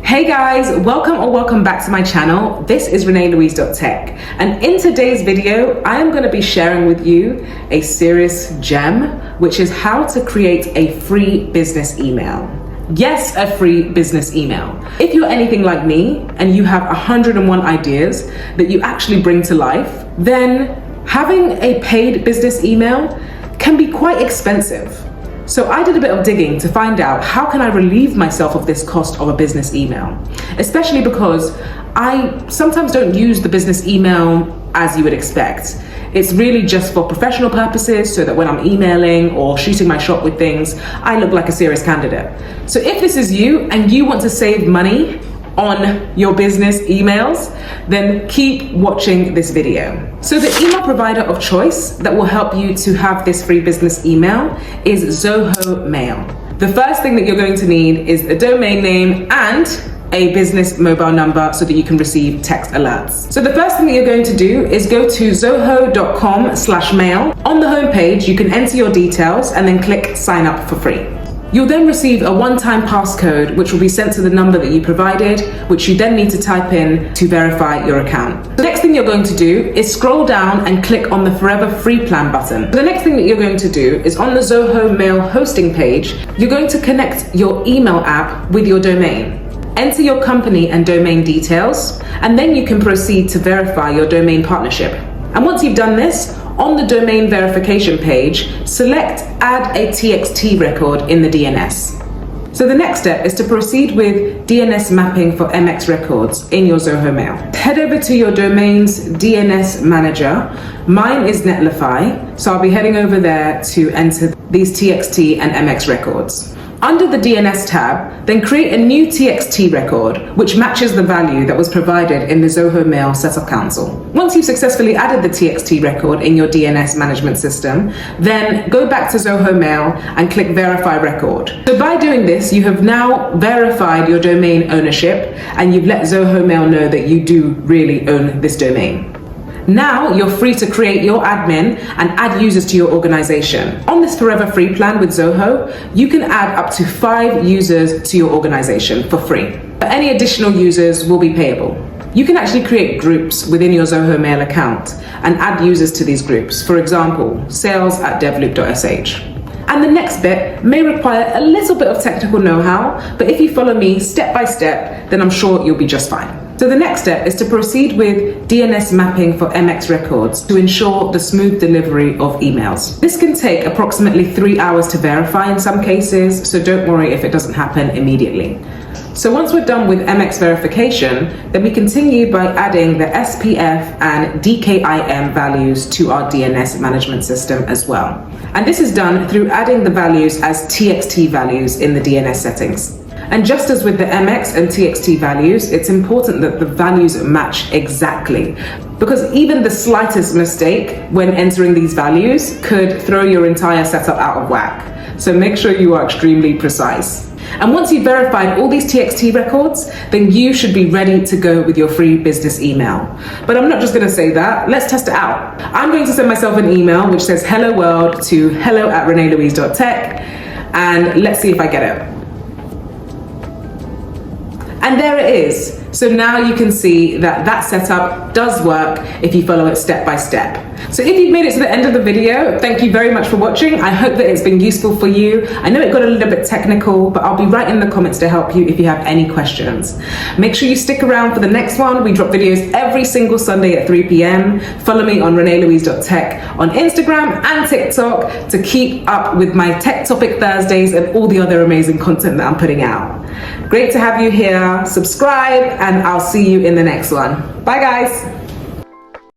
Hey guys, welcome back to my channel. This is ReneeLouise.tech, and in today's video I am going to be sharing with you a serious gem, which is how to create a free business email. Yes, a free business email. If you're anything like me and you have 101 ideas that you actually bring to life, then having a paid business email can be quite expensive. So I did a bit of digging to find out how can I relieve myself of this cost of a business email, especially because I sometimes don't use the business email as you would expect. It's really just for professional purposes, so that when I'm emailing or shooting my shot with things, I look like a serious candidate. So if this is you and you want to save money on your business emails, then keep watching this video. So the email provider of choice that will help you to have this free business email is Zoho Mail. The first thing that you're going to need is a domain name and a business mobile number so that you can receive text alerts. So the first thing that you're going to do is go to zoho.com/mail. On the homepage, you can enter your details and then click sign up for free. You'll then receive a one-time passcode which will be sent to the number that you provided, which you then need to type in to verify your account. The next thing you're going to do is scroll down and click on the Forever Free Plan button. The next thing that you're going to do is on the Zoho Mail hosting page, you're going to connect your email app with your domain. Enter your company and domain details, and then you can proceed to verify your domain partnership. And once you've done this, on the domain verification page, select Add a TXT record in the DNS. So the next step is to proceed with DNS mapping for MX records in your Zoho Mail. Head over to your domain's DNS manager. Mine is Netlify, so I'll be heading over there to enter these TXT and MX records. Under the DNS tab, then create a new TXT record which matches the value that was provided in the Zoho Mail Setup Console. Once you've successfully added the TXT record in your DNS management system, then go back to Zoho Mail and click Verify Record. So by doing this, you have now verified your domain ownership and you've let Zoho Mail know that you do really own this domain. Now you're free to create your admin and add users to your organization. On this Forever Free plan with Zoho, you can add up to 5 users to your organization for free. But any additional users will be payable. You can actually create groups within your Zoho Mail account and add users to these groups. For example, sales@devloop.sh. And the next bit may require a little bit of technical know-how, but if you follow me step by step, then I'm sure you'll be just fine. So the next step is to proceed with DNS mapping for MX records to ensure the smooth delivery of emails. This can take approximately 3 hours to verify in some cases, so don't worry if it doesn't happen immediately. So once we're done with MX verification, then we continue by adding the SPF and DKIM values to our DNS management system as well. And this is done through adding the values as TXT values in the DNS settings. And just as with the MX and TXT values, it's important that the values match exactly, because even the slightest mistake when entering these values could throw your entire setup out of whack. So make sure you are extremely precise. And once you've verified all these TXT records, then you should be ready to go with your free business email. But I'm not just gonna say that, let's test it out. I'm going to send myself an email which says hello world to hello@ReneeLouise.tech, and let's see if I get it. And there it is. So now you can see that that setup does work if you follow it step by step. So if you've made it to the end of the video, thank you very much for watching. I hope that it's been useful for you. I know it got a little bit technical, but I'll be right in the comments to help you if you have any questions. Make sure you stick around for the next one. We drop videos every single Sunday at 3 p.m. Follow me on ReneeLouise.tech on Instagram and TikTok to keep up with my Tech Topic Thursdays and all the other amazing content that I'm putting out. Great to have you here. Subscribe, and I'll see you in the next one. Bye guys.